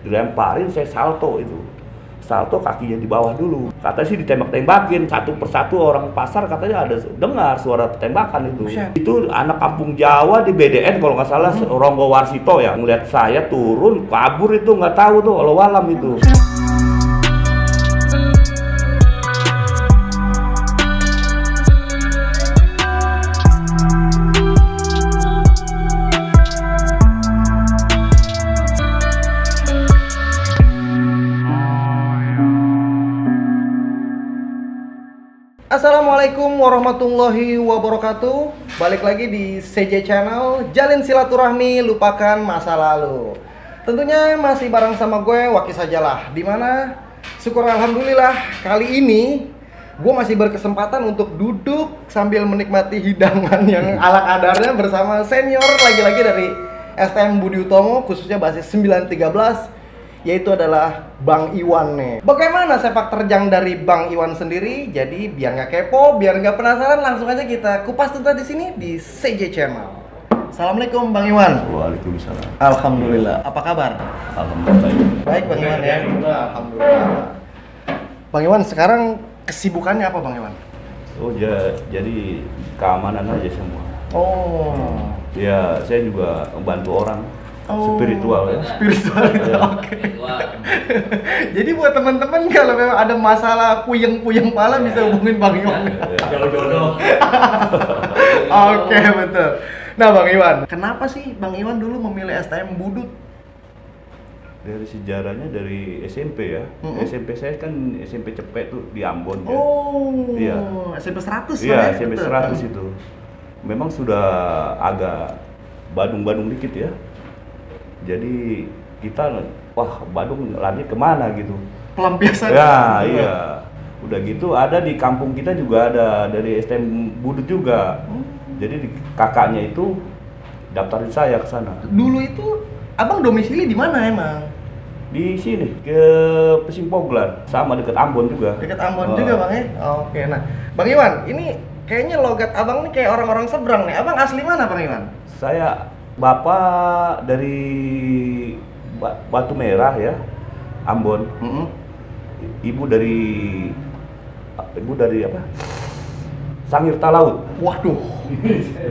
Dilemparin, saya salto itu. Salto kakinya di bawah dulu. Katanya sih ditembak-tembakin satu persatu, orang pasar katanya ada dengar suara tembakan itu. Itu anak kampung Jawa di BDN kalau nggak salah, Ronggo Warsito ya, ngeliat saya turun kabur itu, nggak tahu tuh walau alam itu. Assalamualaikum warahmatullahi wabarakatuh. Balik lagi di CJ Channel, jalin silaturahmi, lupakan masa lalu. Tentunya masih bareng sama gue, Waki Sajalah. Dimana syukur alhamdulillah kali ini gue masih berkesempatan untuk duduk sambil menikmati hidangan yang ala kadarnya bersama senior lagi-lagi dari STM Budi Utomo, khususnya basis 913, yaitu adalah Bang Iwan nih. Bagaimana sepak terjang dari Bang Iwan sendiri? Jadi biar nggak kepo, biar nggak penasaran, langsung aja kita kupas tuntas di sini di CJ Channel. Assalamualaikum Bang Iwan. Waalaikumsalam. Alhamdulillah. Apa kabar? Alhamdulillah. Baik Bang Iwan ya. Alhamdulillah. Bang Iwan sekarang kesibukannya apa Bang Iwan? Oh ya, jadi keamanan aja semua. Oh. Ya, saya juga membantu orang. Spiritual ya. Spiritual itu oke. Jadi buat teman-teman kalau memang ada masalah puyeng-puyeng pala bisa hubungin Bang Iwan. Kalau jodoh. Oke, betul. Nah, Bang Iwan, kenapa sih Bang Iwan dulu memilih STM Budut? Dari sejarahnya dari SMP ya. SMP saya kan SMP Cepet tuh di Ambon ya. Oh. Iya. SMP 100 Iya, SMP 100 itu. Memang sudah agak Badung-Badung dikit ya. Jadi kita, wah Badung lari kemana gitu. Pelampiasan. Ya, iya. Udah gitu ada di kampung kita juga ada dari STM Budut juga. Jadi kakaknya itu daftarin saya ke sana. Dulu itu abang domisili di mana emang? Di sini ke Pesimpoglan, sama dekat Ambon juga. Dekat Ambon juga Bang ya? Oke, nah Bang Iwan, ini kayaknya logat abang nih kayak orang-orang seberang nih. Abang asli mana Bang Iwan? Saya bapak dari Batu Merah ya, Ambon. Ibu dari apa? Sangirta Laut. Waduh,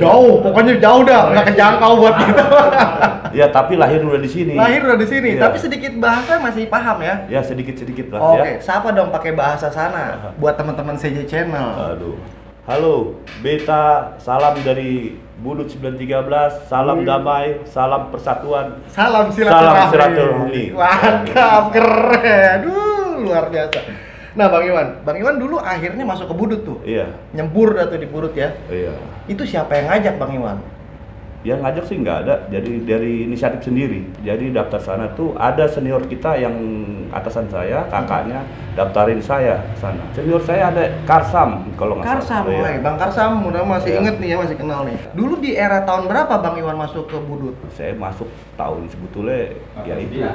jauh, pokoknya jauh dah, nggak kejangkau buat kita. Ya, tapi lahir udah di sini. Lahir udah di sini, Ya. tapi sedikit bahasa masih paham ya? Ya, sedikit-sedikit lah Oke, ya. siapa dong pakai bahasa sana buat teman-teman CJ Channel. Aduh. Halo, Beta, salam dari Budut 913, salam damai, salam persatuan. Salam Salam silaturahmi. Mantap, keren. Luar biasa. Nah, Bang Iwan dulu akhirnya masuk ke Budut tuh. Iya. Nyembur dah tuh di Budut ya. Iya. Itu siapa yang ngajak Bang Iwan? Yang ngajak sih nggak ada, jadi dari inisiatif sendiri. Jadi daftar sana tuh ada senior kita yang atasan saya, kakaknya daftarin saya ke sana. Senior saya ada Karsam kalau nggak Karsam, salah. Iya. Bang Karsam, mudah masih Iya. inget nih ya, masih kenal nih. Dulu di era tahun berapa Bang Iwan masuk ke Budut? Saya masuk tahun sebetulnya ya itu.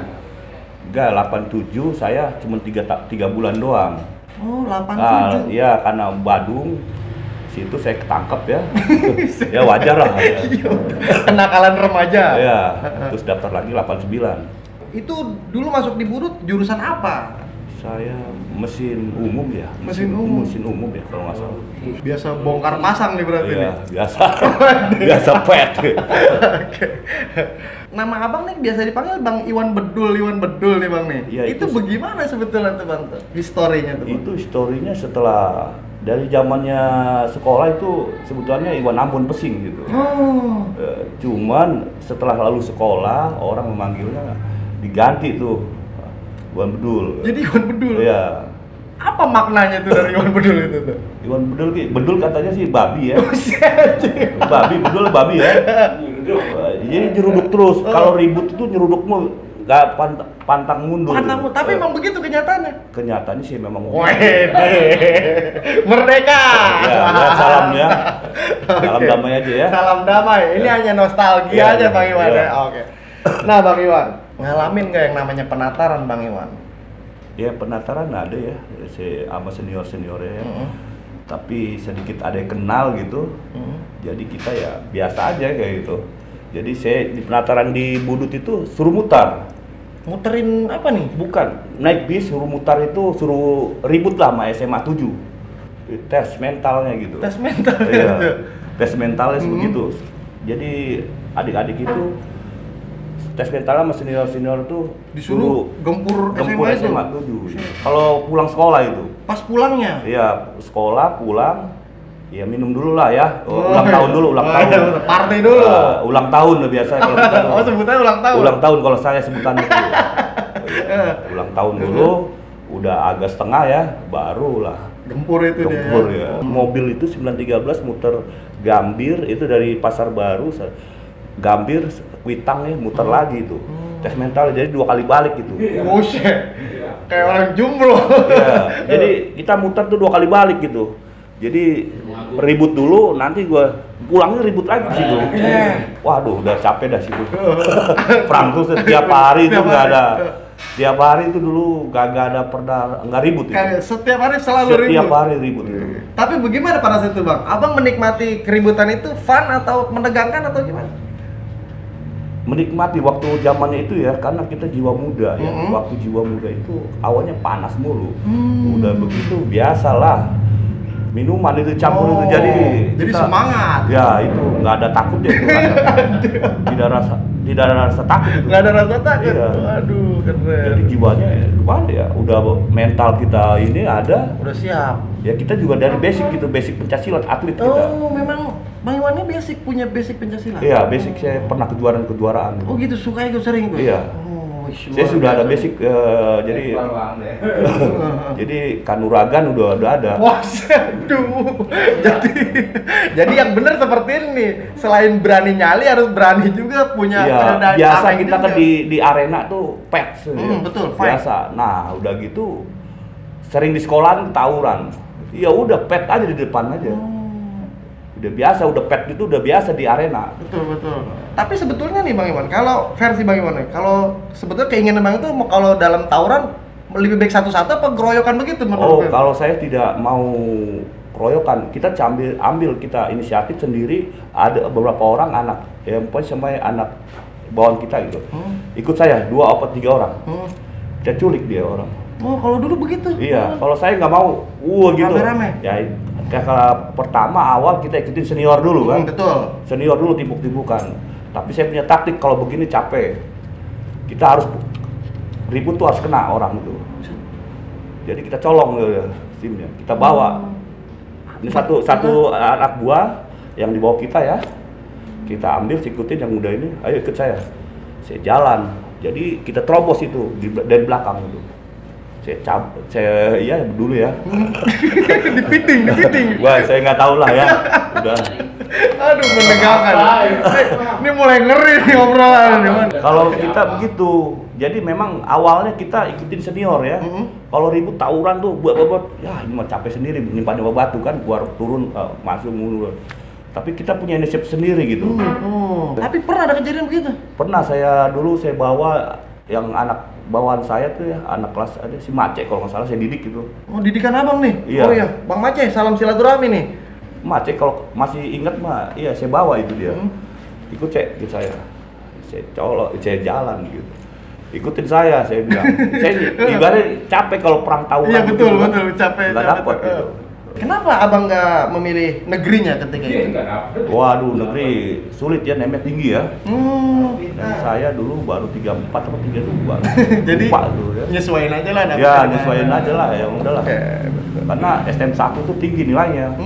Enggak, 87, saya cuma 3 bulan doang. Oh, 87. Iya, karena Badung situ saya ketangkep ya. Ya wajar lah. Ya. Kenakalan remaja. Ya, terus daftar lagi 89. Itu dulu masuk di Budut jurusan apa? Saya mesin umum ya. Mesin umum. Mesin umum ya kalau nggak salah. Biasa bongkar pasang nih berarti Iya, nih. biasa. Biasa pet. Oke. Nama abang nih biasa dipanggil Bang Iwan Bedul nih Bang nih. Iya, itu itu bagaimana sebetulnya tuh Bang tuh? Historinya tuh Bang. Itu historinya setelah dari zamannya sekolah itu sebetulnya Iwan Ambon Pesing gitu. Oh. Cuman setelah lalu sekolah orang memanggilnya diganti tuh Iwan Bedul. Jadi Iwan Bedul. Iya. Apa maknanya tuh dari Iwan Bedul itu tuh? Iwan Bedul katanya sih babi ya. Bedul babi ya. Jadi nyeruduk terus. Kalau ribut itu nyerudukmu nggak pantang mundur. Tapi emang begitu kenyataannya. Kenyataannya sih memang. Wede. Merdeka. Ya, salam ya. Salam damai aja ya. Salam damai. Ini hanya nostalgia Ya, aja Bang Iwan ya. ya. Oke. Nah, Bang Iwan, ngalamin nggak yang namanya penataran Bang Iwan? Ya penataran ada ya, sama senior-seniornya ya. Tapi sedikit ada yang kenal gitu. Jadi kita ya biasa aja kayak gitu. Jadi saya di penataran di Budut itu suruh mutar. muterin apa nih? Bukan, naik bis suruh mutar itu suruh ribut lah sama SMA 7. Tes mentalnya gitu. Tes mental. Iya. Tes mentalnya begitu. Jadi adik-adik itu tes mental sama senior-senior tuh disuruh gempur SMA 7. Kalau pulang sekolah itu. Pas pulangnya? Iya, sekolah pulang. Ya minum dulu lah ya. Ulang tahun dulu, ulang tahun. Party dulu. Ulang tahun lah biasa kalau kita. Oh, sebutannya ulang tahun. Ulang tahun kalau saya sebutannya itu. Ulang tahun dulu, udah agak setengah ya, barulah gempur itu gempur dia. Ya. Mobil itu 913 muter Gambir itu dari Pasar Baru Gambir Kuitang ya muter lagi itu. Tes mental jadi 2 kali balik gitu. Buset. Kayak orang jomblo. Iya, jadi kita muter tuh 2 kali balik gitu. Jadi ribut dulu, nanti gua pulangnya ribut lagi di situ. Waduh, udah capek dah situ. Perang tuh setiap hari itu nggak ada. Tiap hari itu dulu gak ada pernah nggak ribut itu. Setiap hari selalu ribut. Setiap hari ribut itu. Tapi bagaimana pada saat itu bang? Abang menikmati keributan itu fun atau menegangkan atau gimana? Menikmati waktu zamannya itu ya, karena kita jiwa muda ya. Waktu jiwa muda itu awalnya panas mulu. Udah begitu biasalah. Minuman itu campur itu jadi kita, semangat. Ya itu nggak ada takut ya itu kan. tidak ada rasa takut itu. Nggak ada rasa takut. Iya. Aduh keren. Jadi jiwanya gimana ya? Udah mental kita ini ada. Udah siap. Ya kita juga dari basic gitu, basic pencaksilat atlet kita. Oh memang Bang Iwannya punya basic pencaksilat. Iya basic, saya pernah kejuaraan. Oh gitu, suka ikut sering tuh. Iya. Saya sudah ada basic, jadi jadi kanuragan udah ada. Waduh. jadi yang benar seperti ini. Selain berani nyali harus berani juga punya. Iya, biasa kita kan di arena tuh pet. Betul. Biasa. Nah udah gitu sering di sekolahan tawuran. Ya udah pet aja di depan aja. Udah biasa, udah pet itu udah biasa di arena. Betul. Tapi sebetulnya nih Bang Iwan, kalau versi Bang Iwan nih, kalau sebetulnya keinginan Bang itu mau kalau dalam tawuran lebih baik satu-satu apa geroyokan begitu menurut Bang? Kalau saya tidak mau keroyokan, kita ambil kita inisiatif sendiri. Ada beberapa orang anak, ya pokoknya sama anak bawaan kita gitu. Ikut saya 2 atau 3 orang. Kita culik dia orang. Oh, kalau dulu begitu? Iya, kalau saya nggak mau, gitu. Rame-rame? Ya, kalau pertama awal kita ikutin senior dulu kan. Betul. Senior dulu timbuk-timbukan. Tapi saya punya taktik kalau begini capek. Kita harus ribut tuh harus kena orang itu. Jadi kita colong ya timnya, kita bawa. Ini satu anak buah yang dibawa kita ya. Kita ambil, ikutin yang muda ini. Ayo ikut saya. Saya jalan. Jadi kita terobos itu dari belakang itu. Saya iya dulu ya. dipiting. Wah, saya nggak tahu lah ya. Udah. Aduh, menegangkan. Ini mulai ngeri nih obrolan. Kalau kita begitu, jadi memang awalnya kita ikutin senior ya. Kalau ribut tawuran tuh buat ya ini mah capek sendiri nyimpan batu kan, keluar turun masuk mulu. Tapi kita punya inisiatif sendiri gitu. Tapi pernah ada kejadian begitu? Pernah, dulu saya bawa yang anak bawaan saya tuh ya, anak kelas ada si Mace kalau nggak salah, saya didik gitu. Oh, didikan abang nih? Iya. Oh iya, Bang Mace, salam silaturahmi nih. Mace kalau masih ingat mah, iya saya bawa itu dia. Ikut gitu saya colok, saya jalan gitu. Ikutin saya bilang. Saya ibaratnya capek kalau perang tawuran. Iya betul, capek. Nggak dapat gitu. Kenapa abang nggak memilih negerinya ketika itu? Waduh, negeri sulit ya, nemnya tinggi ya. Dan saya dulu baru 34 atau 32. Jadi ya. nyesuaiin aja lah. Ya, nyesuaiin aja lah, ya udahlah. Karena STM 1 itu tinggi nilainya.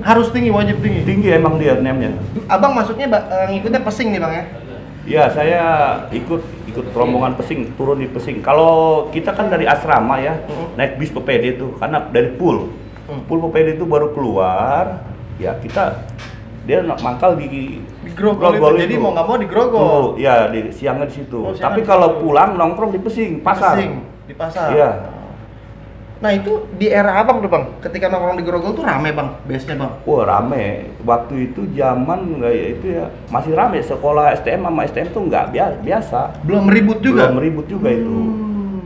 Harus tinggi, wajib tinggi. Tinggi emang dia nemnya. Abang masuknya ngikutnya pesing nih Bang ya? Iya, saya ikut rombongan pesing, turun di pesing. Kalau kita kan dari asrama ya, naik bis PPD itu, karena dari pool PPD itu baru keluar, ya dia mangkal di Grogol itu. Jadi mau nggak mau di Grogol. Ya, siangnya di situ. Tapi kalau pulang nongkrong di pesing, pasar. Di pasar. Iya. Nah itu di era abang tuh Bang, ketika nongkrong di Grogol tuh rame Bang, biasanya Bang? Wah rame, waktu itu zaman nggak ya itu ya, masih rame, sekolah STM sama STM tuh nggak biasa. Belum ribut juga? Belum ribut juga itu.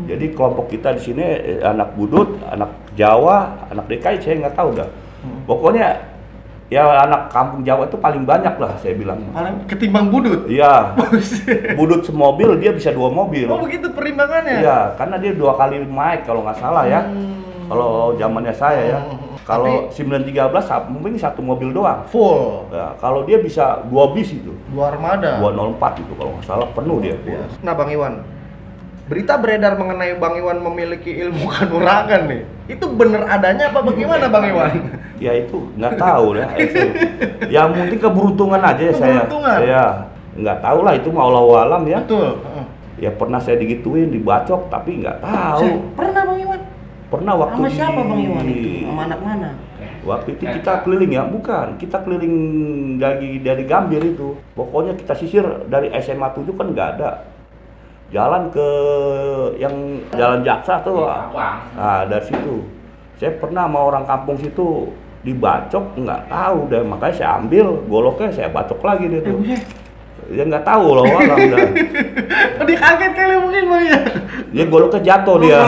Jadi kelompok kita di sini anak Budut, anak Jawa, anak DKI saya nggak tahu dah. Pokoknya Ya anak kampung Jawa itu paling banyak lah saya bilang. Paling ketimbang budut? Iya. Budut semobil dia bisa 2 mobil. Oh begitu perimbangannya? Iya, karena dia 2 kali naik kalau nggak salah ya. Kalau zamannya saya ya. Kalau 913 mungkin 1 mobil doang. Full? Ya, kalau dia bisa 2 bis itu. 2 armada? 204 itu kalau nggak salah penuh dia. Nah Bang Iwan, berita beredar mengenai Bang Iwan memiliki ilmu kanuragan nih. Itu bener adanya apa bagaimana Bang Iwan? Ya itu nggak tahu ya. Itu. Ya mungkin keberuntungan aja ya saya. Keberuntungan? Ya nggak tahu lah itu mau Allahu alam ya. Betul. Ya pernah saya digituin, dibacok tapi nggak tahu. Pernah Bang Iwan? Pernah waktu sama siapa Bang Iwan itu? Sama anak mana? Waktu itu kita keliling ya, bukan. Kita keliling dari Gambir itu. Pokoknya kita sisir dari SMA 7 kan nggak ada. Jalan ke yang Jalan Jaksa tuh. Nah, dari situ. Saya pernah sama orang kampung situ dibacok, nggak tahu deh. Makanya saya ambil goloknya, saya bacok lagi dia tuh. Ya nggak tahu loh, walau dah. Dia kaget kali mungkin Bang ya. Dia goloknya jatuh dia.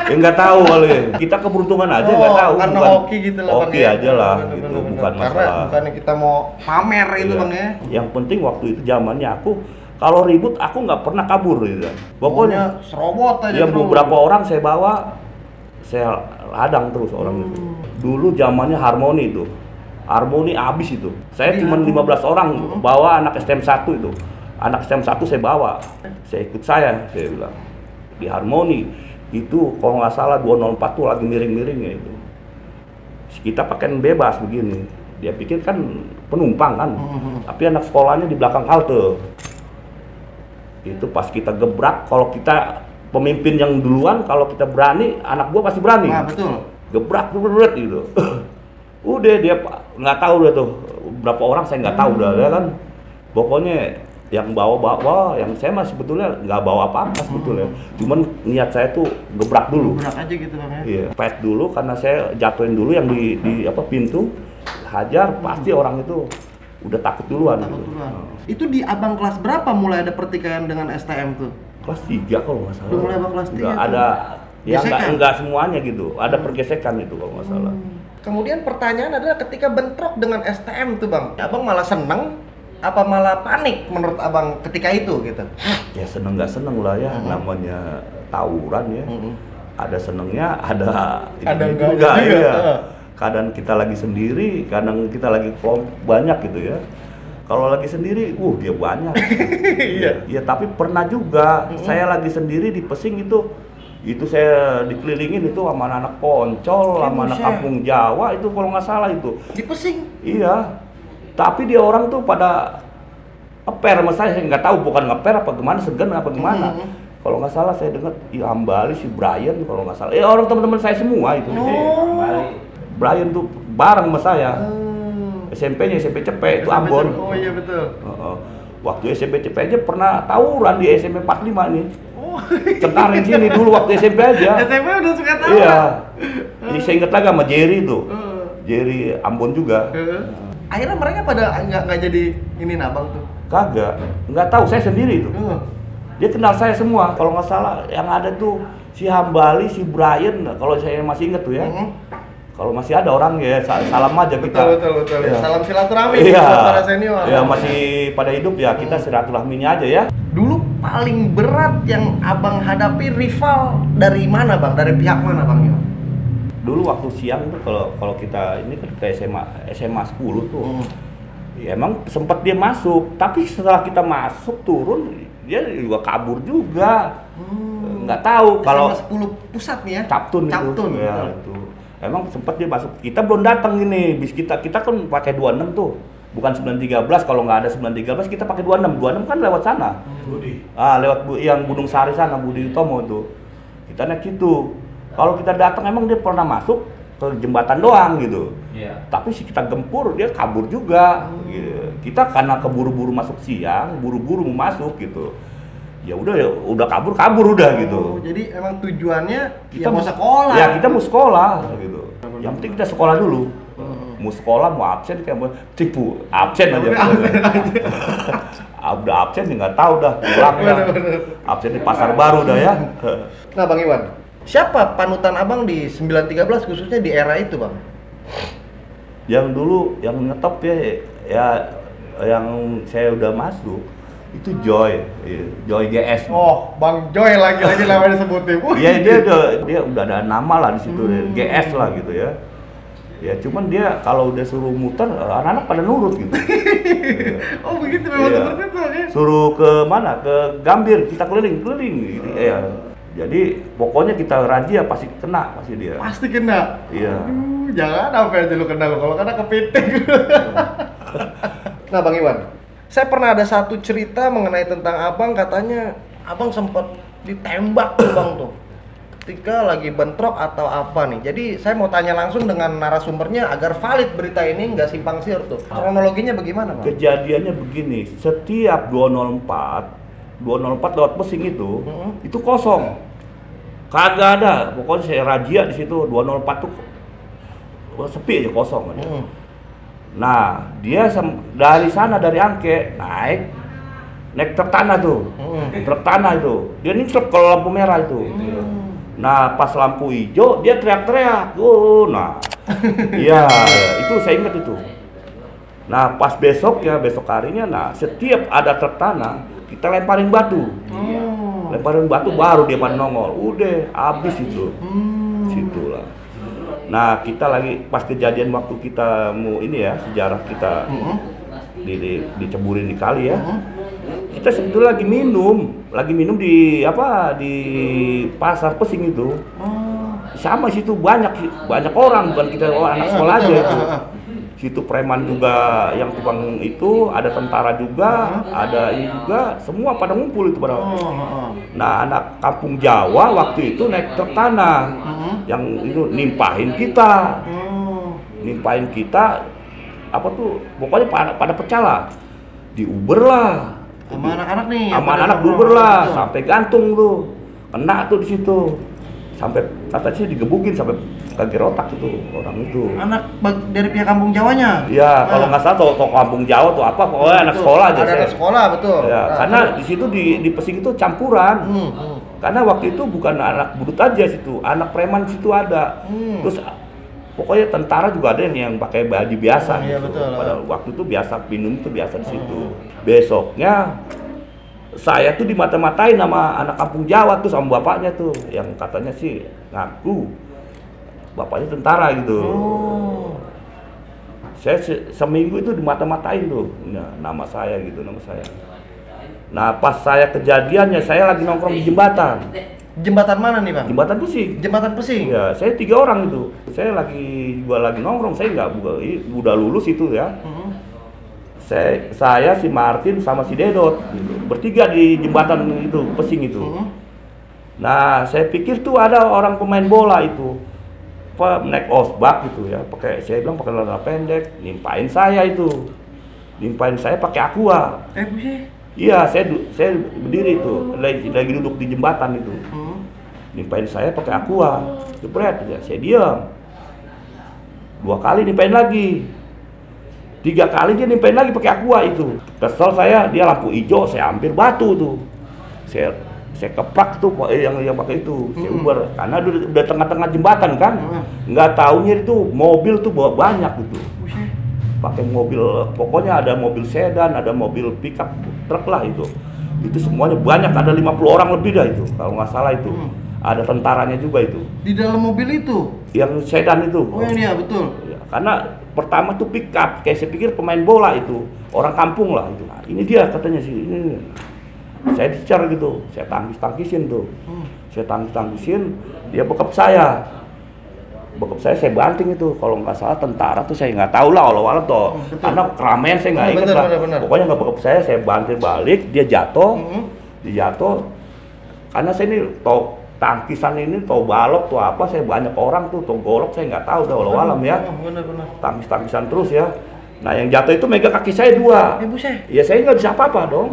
Ya nggak tahu kali. Kita keberuntungan aja nggak tahu. Karena bukan, hoki gitu lah Bang hoki ya. aja lah, Bener, gitu. bener, Bukan karena masalah. bukannya kita mau pamer itu Iya. Bang ya. Yang penting waktu itu zamannya aku kalau ribut aku nggak pernah kabur gitu. Pokoknya serobot aja. ya beberapa orang saya bawa, saya hadang terus orang itu. Dulu zamannya Harmoni itu. Harmoni habis itu. Saya cuma 15 orang bawa anak STM 1 itu. Anak STM 1 saya bawa. Saya ikut saya bilang. Di Harmoni itu kalau nggak salah 204 tuh lagi miring-miringnya itu. Kita pakaian bebas begini. Dia pikir kan penumpang kan. Tapi anak sekolahnya di belakang halte. Itu pas kita gebrak, kalau kita pemimpin yang duluan, kalau kita berani, anak gua pasti berani. Nah, betul. Gebrak gitu. Udah dia nggak tahu udah tuh berapa orang saya nggak tahu udah ya kan. Pokoknya yang bawa, yang saya mah sebetulnya nggak bawa apa-apa sebetulnya. Cuman niat saya tuh gebrak dulu. Gebrak aja gitu Bang ya. Iya, fight dulu karena saya jatuhin dulu yang di pintu, hajar pasti orang itu udah takut duluan. Itu di abang kelas berapa mulai ada pertikaian dengan STM tuh? Kelas 3 kalau nggak salah. Udah mulai abang kelas 3 Nggak tuh. ada, ya Gesekan? nggak semuanya gitu. Ada pergesekan itu kalau nggak salah. Kemudian pertanyaan adalah ketika bentrok dengan STM tuh Bang, abang malah seneng apa malah panik menurut abang ketika itu gitu? Ya seneng nggak seneng lah ya, namanya tawuran ya. Ada senengnya, ada ini enggak juga juga. ya. Kadang kita lagi sendiri, kadang kita lagi banyak gitu ya. Kalau lagi sendiri, dia banyak. Iya. Ya tapi pernah juga saya lagi sendiri di Pesing itu saya dikelilingin itu sama anak Poncol, sama anak kampung Jawa itu kalau nggak salah itu. Di Pesing? Iya. Tapi dia orang tuh pada ngeper sama saya nggak tahu bukan ngeper apa gimana, segan apa gimana. Kalau nggak salah saya dengar Hambali si Brian kalau nggak salah. Orang teman-teman saya semua itu. Brian tuh bareng sama saya. SMP-nya SMP Cepet itu Ambon. Oh iya betul. Waktu SMP Cepet aja pernah tawuran di SMP 45 nih. Cengkaring sini dulu waktu SMP aja. SMP udah suka tawuran. Iya. Ini saya inget lagi sama Jerry tuh. Jerry Ambon juga. Akhirnya mereka pada nggak jadi ini abang tuh. Kagak, nggak tahu saya sendiri tuh. Dia kenal saya semua. Kalau nggak salah yang ada tuh si Hambali, si Brian. Kalau saya masih inget tuh ya. Kalau masih ada orang ya salam aja kita. Betul. Ya. Salam silaturahmi Iya. buat para senior. Ya masih pada hidup ya kita silaturahminya aja ya. Dulu paling berat yang abang hadapi rival dari mana bang? Dari pihak mana bang? Dulu waktu siang tuh kalau kita ini kan ke SMA 10 tuh. Ya, emang sempat dia masuk, tapi setelah kita masuk turun dia juga kabur juga. Nggak tahu kalau SMA 10 pusat nih ya. Captun itu. Ya, itu. Emang sempat dia masuk. Kita belum datang ini. Bis kita kan pakai 26 tuh. Bukan 913, kalau nggak ada 913 kita pakai 26. 26 kan lewat sana. Budi. Lewat yang Gunung Sari sana, Budi Utomo itu. Kita naik gitu. Kalau kita datang emang dia pernah masuk ke jembatan doang gitu. Iya. Tapi si kita gempur dia kabur juga. Gitu. Kita karena keburu-buru masuk siang, buru-buru mau masuk gitu. Ya udah kabur udah gitu. Jadi emang tujuannya Kita mau sekolah. Ya kita mau sekolah gitu. Yang penting kita sekolah dulu. Mau sekolah mau absen kayak mau tipu absen aja. Udah absen ya nggak tahu dah pulang ya. Absen di Pasar Baru dah ya. Nah Bang Iwan, siapa panutan abang di 913 khususnya di era itu bang? Yang dulu yang ngetop ya yang saya udah masuk itu Joy GS. Oh, Bang Joy lagi-lagi namanya disebutin. Iya, dia udah ada nama lah di situ, GS lah gitu ya. Ya cuman dia kalau udah suruh muter anak-anak pada nurut gitu. Oh begitu memang seperti itu ya. Suruh ke mana? Ke Gambir, kita keliling gitu. Ya. Jadi pokoknya kita razia pasti kena dia. Pasti kena. Iya. Jangan apa aja lu kena lo, kalau kena kepiting. Nah, Bang Iwan, saya pernah ada satu cerita mengenai tentang Abang, katanya Abang sempat ditembak tuh Bang tuh. Ketika lagi bentrok atau apa nih. Jadi saya mau tanya langsung dengan narasumbernya agar valid berita ini, nggak simpang siur tuh. Kronologinya bagaimana, Bang? Kejadiannya begini, setiap 204 lewat Pesing itu kosong. Kagak ada, pokoknya saya razia di situ 204 tuh sepi aja, kosong aja. Nah, dia dari sana dari Angke naik truk tanah tuh. Truk tanah itu. Dia nyelip kalau lampu merah itu. Nah, pas lampu hijau dia teriak-teriak. Nah. Iya, itu saya ingat itu. Nah, pas besok harinya, setiap ada truk tanah, kita lemparin batu. Lemparin batu baru dia pada nongol. Udah habis itu. Situlah. Nah, kita lagi pas kejadian waktu kita mau ini ya, sejarah kita diceburin di kali ya. Kita sebetulnya lagi minum di pasar Pesing itu. Sama situ banyak orang, bukan kita anak sekolah aja itu. Situ preman juga yang tukang itu, ada tentara juga, ada ini juga, semua pada ngumpul itu pada. Nah, anak kampung Jawa waktu itu naik truk tanah, yang itu nimpahin kita, apa tuh, pokoknya pada pecah lah, di Uber lah, sama anak-anak nih, sama anak Uber lah, sampai gantung tuh, kena tuh di situ, sampai katanya digebukin sampai kaki rotak itu orang itu. Anak dari pihak kampung Jawanya? Iya, kalau nggak salah toh kampung Jawa tuh apa, pokoknya anak sekolah aja. Ada anak sekolah, betul. Ya, karena di situ di Pesing itu campuran. Karena waktu itu bukan anak budut aja situ, anak preman situ ada. Terus pokoknya tentara juga ada yang pakai baju biasa Iya, gitu. betul. Pada waktu itu biasa minum itu biasa di situ. Besoknya saya tuh dimata-matain sama anak kampung Jawa tuh, sama bapaknya tuh, yang katanya sih ngaku bapaknya tentara gitu. Saya seminggu itu dimata-matain tuh, nama saya. Nah, pas saya kejadiannya, saya lagi nongkrong di jembatan. Jembatan mana nih, Bang? Jembatan Pesing. Jembatan Pesing? Ya, saya 3 orang itu. Saya lagi nongkrong, saya udah lulus itu ya. Saya si Martin sama si Dedot gitu. Bertiga di jembatan itu Pesing itu. Nah, saya pikir tuh ada orang pemain bola itu naik osbak gitu ya, saya bilang pakai celana pendek, nimpain saya pakai aqua. Iya, saya berdiri itu, lagi duduk di jembatan itu. Nimpain saya pakai aqua. Jebret ya, saya diam. 2 kali nimpain lagi. 3 kali dia nimpain lagi pakai aqua itu. Kesel saya, dia lampu hijau, saya hampir batu tuh. Saya keprak tuh yang pakai itu, saya uber karena udah tengah-tengah jembatan kan. Nggak taunya itu mobil tuh bawa banyak gitu. Pakai mobil, pokoknya ada mobil sedan, ada mobil pickup truk lah itu. Itu semuanya banyak, ada 50 orang lebih dah itu, kalau nggak salah itu. Ada tentaranya juga itu. Di dalam mobil itu? Yang sedan itu. Oh iya, betul. Ya, karena pertama tuh pickup, kayak saya pikir pemain bola itu, orang kampung lah itu. Nah, ini dia katanya sih, ini. Saya dicar gitu, saya tangkisin tuh. Saya tangkisin, dia bekap saya. Saya banting itu. Kalau nggak salah tentara tuh saya nggak tahu lah, walau tuh. Karena keramaian saya nggak ingat lah. Pokoknya nggak bekap saya banting balik, dia jatuh. Karena saya ini tau tangkisan ini, tau balok tuh apa, saya banyak orang tuh, tau golok saya nggak tahu dah, walau alam ya. Tangkisan terus ya. Nah, yang jatuh itu megang kaki saya 2. Ya saya nggak bisa apa-apa dong.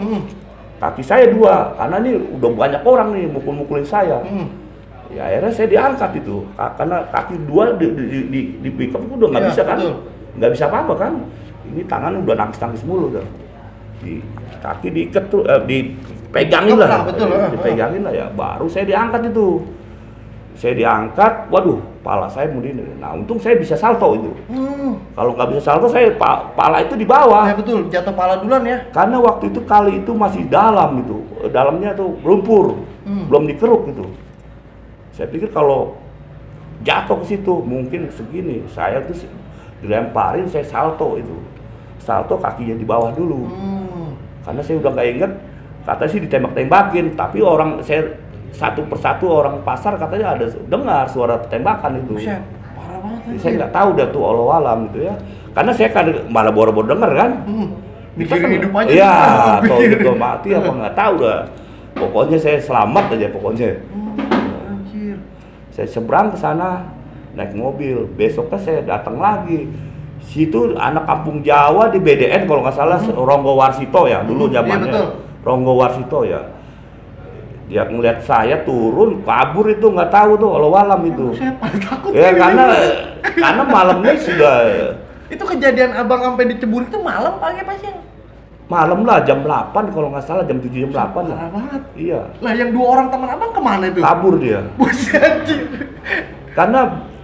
Kaki saya 2, karena ini udah banyak orang nih mukul-mukulin saya. Ya akhirnya saya diangkat itu, karena kaki 2 di pick up itu udah nggak bisa kan, nggak bisa apa-apa kan. Ini tangan udah nangis-nangis mulu udah. Di kaki diikat tuh, dipegangin lah, dipegangin lah ya. Baru saya diangkat itu. Saya diangkat, waduh, pala saya begini. Nah, untung saya bisa salto itu. Kalau nggak bisa salto, saya pala itu di bawah. Ya betul, jatuh pala duluan ya. Karena waktu itu kali itu masih dalam itu, dalamnya tuh lumpur, belum dikeruk itu. Saya pikir kalau jatuh ke situ mungkin segini, saya tuh dilemparin, saya salto itu, salto kakinya di bawah dulu. Karena saya udah nggak inget, katanya sih ditembak-tembakin, tapi orang saya satu persatu orang pasar katanya ada dengar suara tembakan itu. Parah banget. Saya nggak tahu dah tuh walau-alam gitu ya. Karena saya kan malah boro-boro denger kan. Mikirin hidup aja. Iya, atau itu mati apa nggak tahu dah. Pokoknya saya selamat aja pokoknya. Anjir. Saya seberang ke sana naik mobil. Besoknya saya datang lagi. Situ anak kampung Jawa di BDN kalau nggak salah Ronggo Warsito ya dulu zamannya. Iya, Ronggo Warsito ya. Dia ngeliat saya turun kabur itu nggak tahu tuh walau-alam itu. Saya takut. Ya karena malamnya sudah. Itu kejadian abang sampai dicebur itu malam pagi apa siang? Malam lah jam 8 kalau nggak salah jam 7 jam 8 lah. Parah banget. Iya. Lah yang 2 orang teman abang kemana itu? Kabur dia. Buset anjir. Karena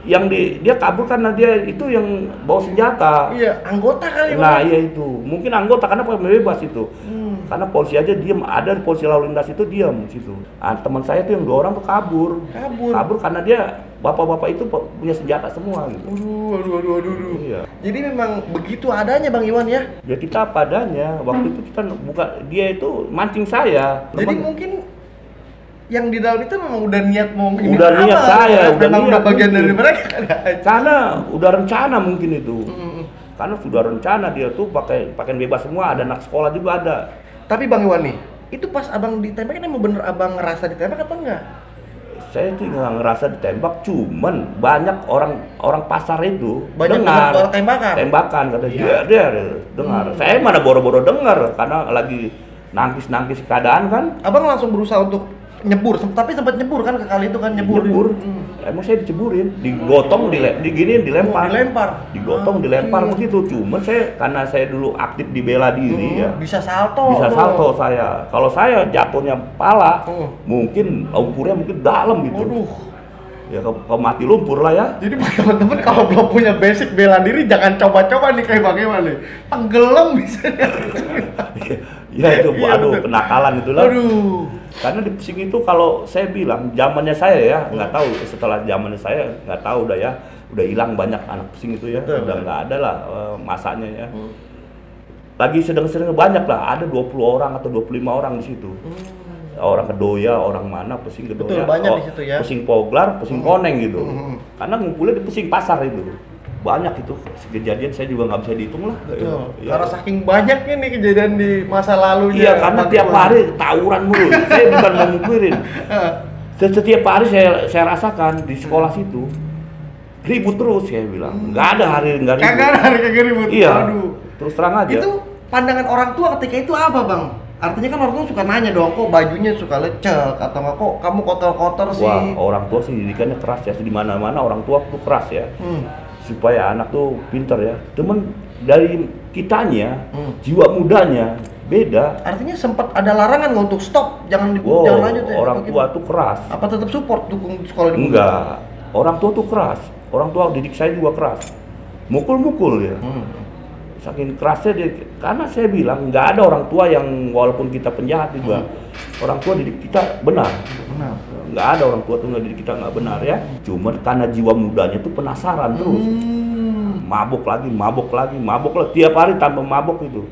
yang dia kabur karena dia itu yang bawa senjata. Iya, anggota kali. Nah, iya itu. Mungkin anggota karena bebas itu. Karena polisi aja diam, ada polisi lalu lintas itu diam situ. Nah, teman saya tuh yang 2 orang tuh kabur. Kabur karena dia bapak-bapak itu punya senjata semua gitu. Aduh. Iya. Jadi memang begitu adanya Bang Iwan ya. Ya kita apa adanya. Waktu itu kita bukan dia itu mancing saya. Jadi mungkin yang di dalam itu memang udah niat mau ini udah apa? Niat saya, udah bagian dari mereka. Karena udah rencana mungkin itu. Karena sudah rencana dia tuh pakaian bebas semua, ada anak sekolah juga ada. Tapi Bang Iwan nih, itu pas abang ditembak ini emang bener abang ngerasa ditembak atau enggak? Saya tuh nggak ngerasa ditembak, cuman banyak orang pasar itu banyak dengar tembakan kata dia dengar. Saya mana boro-boro dengar karena lagi nangkis keadaan kan. Abang langsung berusaha untuk nyebur, tapi sempat nyebur kan ke kali itu kan nyebur. Emang saya diceburin, digotong, diginiin, dilempar. Digotong, dilempar begitu. Cuman saya karena saya dulu aktif di bela diri ya. Bisa salto saya. Kalau saya jatuhnya pala, mungkin lumpurnya mungkin dalam gitu. Ya kalau mati lumpur lah ya. Jadi teman-teman kalau belum punya basic bela diri jangan coba-coba nih kayak bagaimana nih. Tenggelam bisa. Ya itu kenakalan itulah. Karena di pesing itu kalau saya bilang zamannya saya ya nggak tahu, setelah zamannya saya nggak tahu udah ya, udah hilang banyak anak pesing itu ya. Udah nggak ada lah masanya ya. Lagi sedang-sedang banyak lah, ada 20 orang atau 25 orang di situ. Orang Kedoya, orang mana, pesing Kedoya. Betul, banyak di situ ya. Pesing Poglar, pesing Koneng gitu. Karena ngumpulnya di pesing pasar itu. Banyak itu kejadian, saya juga nggak bisa dihitung lah. Betul. Ya. Karena saking banyaknya nih kejadian di masa lalu. Iya, karena tiap hari tawuran mulu. Saya bukan mau mukirin. Setiap hari saya rasakan di sekolah situ ribut terus, saya bilang. Nggak ada hari nggak ribut. Kagak ada hari kagak ribut. Iya. Terus terang aja. Itu pandangan orang tua ketika itu apa, Bang? Artinya kan orang tua suka nanya dong, kok bajunya suka lecek atau nggak, kok kamu kotor-kotor sih? Wah, orang tua sih didikannya keras ya, di mana-mana orang tua tuh keras ya, supaya anak tuh pintar ya. Cuman dari kitanya, jiwa mudanya beda. Artinya sempat ada larangan nggak untuk stop, jangan lanjut ya? Orang tua tuh keras. Apa tetap support dukung sekolah ini? Enggak, orang tua tuh keras. Orang tua didik saya juga keras, mukul-mukul ya. Saking kerasnya dia, karena saya bilang nggak ada orang tua yang walaupun kita penjahat juga, orang tua didik kita benar. Nggak ada orang tua tuh nggak didik kita nggak benar ya. Cuma karena jiwa mudanya tuh penasaran terus, mabuk lagi, tiap hari tambah mabuk itu,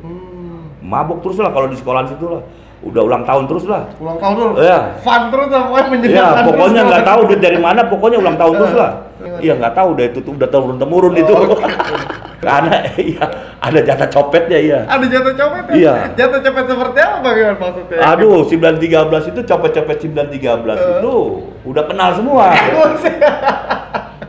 mabuk terus lah kalau di sekolah situ lah. Udah ulang tahun terus lah. Ulang tahun terus? Iya. Fun terus lah, pokoknya menyenangkan. Iya, pokoknya nggak tahu dia dari mana, pokoknya ulang tahun terus lah. Iya, nggak tahu deh itu udah temurun itu. Karena iya ada jatah copetnya iya. Ada jatah copet? Iya. Jatah copet seperti apa bagaimana maksudnya? Aduh, 913 itu copet-copet 913 itu udah kenal semua.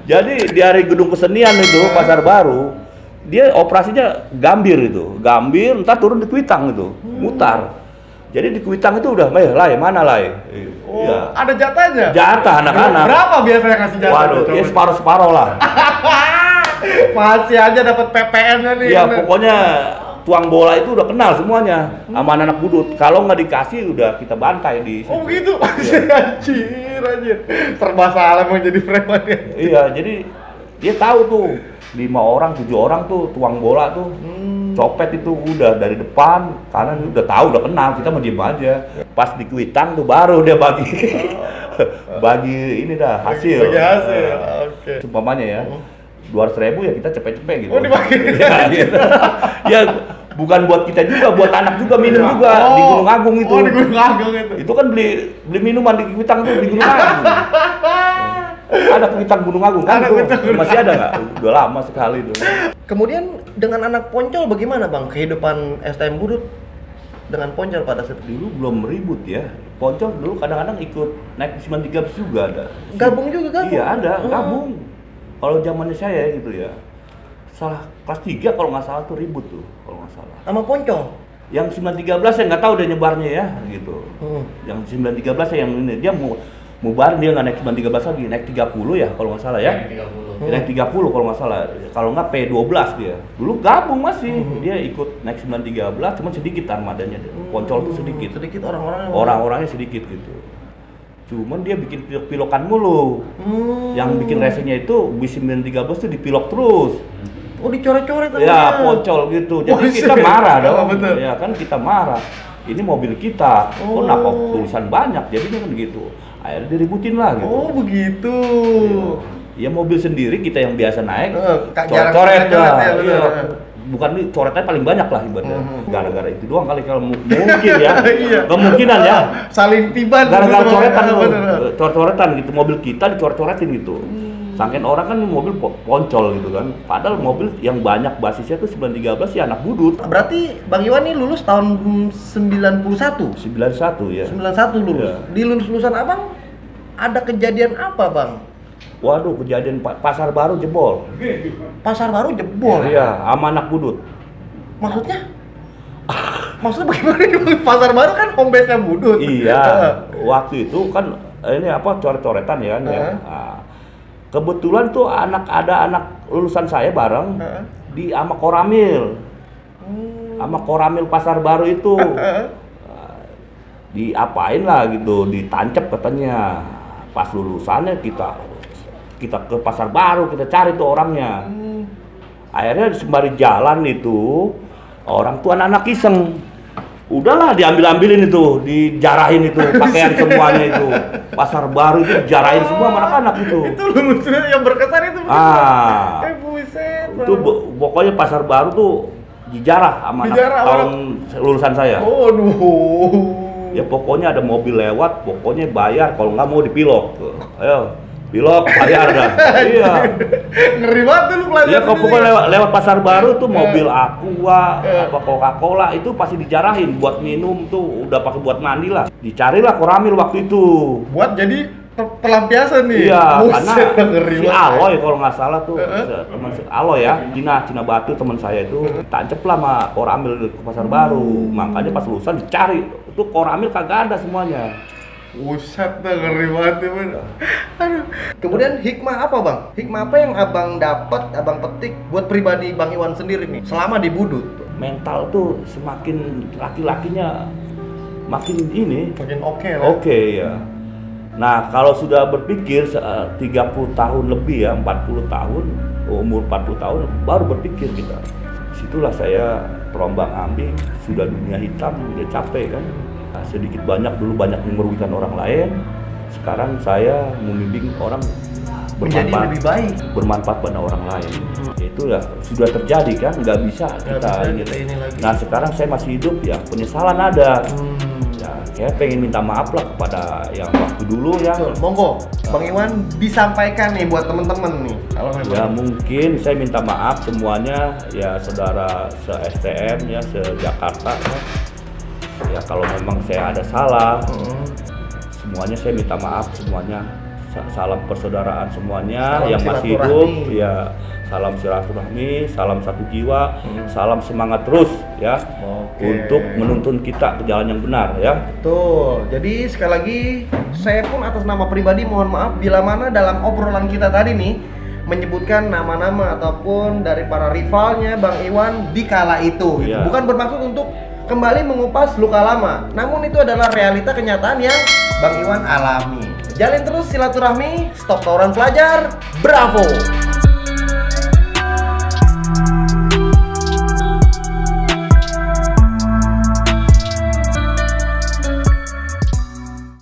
Jadi di hari gedung kesenian itu Pasar Baru, dia operasinya gambir itu. Gambir entar turun di Kuitang itu, mutar. Jadi di Kuitang itu udah, mana Lai? Oh, ya. Ada jatahnya? Jatah anak-anak. Berapa biasanya kasih jatah? Waduh, ya separuh-separuh lah. Masih aja dapat PPN-nya nih. Ya pokoknya tuang bola itu udah kenal semuanya sama anak budut. Kalau nggak dikasih udah kita bantai di situ. Oh gitu. Iya. Anjir. Serba salah mau jadi preman ya. Iya, jadi dia tahu tuh 5 orang, 7 orang tuh tuang bola tuh. Copet itu udah dari depan, kanan udah tahu, udah kenal, kita mau diem aja. Pas di kuitang tuh baru dia bagi bagi ini dah hasil. Bagi hasil. Oke. Umpamanya ya. 200.000 ya kita cepet-cepet gitu. Oh dibagi. Ya, gitu. Ya bukan buat kita juga, buat anak juga minum juga di Gunung Agung itu. Oh di Gunung Agung itu. Itu kan beli minuman di Kuitang tuh di Gunung Agung. Ada Kuitang Gunung Agung kan tuh. Masih ada nggak? Udah lama sekali tuh. Kemudian dengan anak Poncol bagaimana bang kehidupan STM Budut dengan Poncol pada saat itu? Dulu belum ribut ya. Poncol dulu kadang-kadang ikut naik 93 juga ada. Gabung juga gabung? Iya ada, gabung. Kalau zamannya saya gitu ya, salah kelas 3 kalau nggak salah tuh ribut tuh, kalau nggak salah. Sama Poncol? Yang 913 saya nggak tahu dia nyebarnya ya, gitu. Yang 913 saya yang ini, dia mau bareng dia nggak naik 913 lagi, naik 30 ya kalau nggak salah ya. Naik 30 kalau nggak salah, kalau nggak P12 dia. Dulu gabung masih, dia ikut naik 913, cuma sedikit armadanya. Poncol tuh sedikit. Sedikit orang-orangnya? Orang-orangnya sedikit gitu. Cuman dia bikin pilok-pilokan mulu. Yang bikin resenya itu bis 913 tuh dipilok terus. Oh dicoret-coret tuh. Ya, Poncol gitu. Jadi kita marah dong. Betul. Ya kan kita marah. Ini mobil kita. Kok kenapa tulisan banyak? Jadinya kan gitu. Akhirnya diributin lah gitu. Oh begitu. Ya mobil sendiri kita yang biasa naik. Coret Coret ya. Iya. Bukan coretnya paling banyak lah ibaratnya. Gara-gara itu doang kali kalau mungkin ya. Kemungkinan ya. Saling tiban. Gara-gara coretan coret-coretan gitu, mobil kita dicoret-coretin gitu. Sangkain orang kan mobil Poncol gitu kan. Padahal mobil yang banyak basisnya tuh 913 ya anak budut. Berarti Bang Iwan nih lulus tahun 91? 91 ya. 91 lulus. Ya. Di lulusan Abang ada kejadian apa Bang? Waduh, kejadian pasar baru jebol. Pasar baru jebol? Iya, sama anak budut. Maksudnya? Maksudnya bagaimana nih? Pasar baru kan home base-nya budut. Iya, waktu itu kan ini apa coret-coretan ya kan ya. Nah, kebetulan tuh ada anak lulusan saya bareng di sama Koramil. Sama Koramil pasar baru itu. Diapain lah gitu, ditancap katanya. Pas lulusannya kita ke pasar baru, kita cari tuh orangnya. Akhirnya sembari jalan itu orang tuh anak-anak iseng, udahlah diambil-ambilin itu, dijarahin itu pakaian semuanya itu. Pasar baru itu dijarahin semua sama anak-anak itu. Itu lulusnya yang berkesan itu. Buset. Itu pokoknya pasar baru tuh dijarah sama anak tahun lulusan saya. Oh aduh. Ya pokoknya ada mobil lewat, pokoknya bayar, kalau nggak mau dipilok. Ayo. Pilok bayar dah. Iya. Ngeri banget tuh lu pelajaran. Iya, kalau pokoknya lewat pasar baru tuh mobil Aqua, apa Coca-Cola itu pasti dijarahin buat minum tuh, udah pakai buat mandi lah. Dicarilah Koramil waktu itu. Buat jadi pelampiasan nih. Iya, karena si Aloy kalau nggak salah tuh, teman si Aloy ya, Cina Batu teman saya itu tancep lah sama Koramil ke pasar baru. Makanya pas lulusan dicari, itu Koramil kagak ada semuanya. Buset dah, ngeri banget ya. Aduh. Kemudian hikmah apa Bang? Hikmah apa yang Abang dapat, Abang petik buat pribadi Bang Iwan sendiri nih selama di Budut? Mental tuh semakin laki-lakinya makin ini. Makin oke lah. Oke ya. Nah kalau sudah berpikir 30 tahun lebih ya, 40 tahun, umur 40 tahun baru berpikir kita. Situlah saya terombang ambing, sudah dunia hitam, udah capek kan. Nah, sedikit banyak dulu banyak yang merugikan orang lain. Sekarang saya membimbing orang menjadi lebih baik, bermanfaat pada orang lain. Itu ya sudah terjadi kan, nggak bisa kita ini. Nah sekarang saya masih hidup ya, penyesalan ada. Ya saya pengen minta maaf lah kepada yang waktu dulu ya. Monggo, Bang Iwan disampaikan nih buat temen-temen nih. Kalau ya mungkin saya minta maaf semuanya ya saudara se-STM ya se-Jakarta ya kalau memang saya ada salah semuanya saya minta maaf semuanya, salam persaudaraan semuanya, salam yang masih hidup ya, salam silaturahmi, salam satu jiwa, salam semangat terus ya. Untuk menuntun kita ke jalan yang benar ya. Betul. Jadi sekali lagi saya pun atas nama pribadi mohon maaf bila mana dalam obrolan kita tadi nih menyebutkan nama-nama ataupun dari para rivalnya Bang Iwan di kala itu gitu. Bukan bermaksud untuk kembali mengupas luka lama, namun itu adalah realita kenyataan yang Bang Iwan alami. Jalin terus silaturahmi, stop tawuran pelajar, bravo!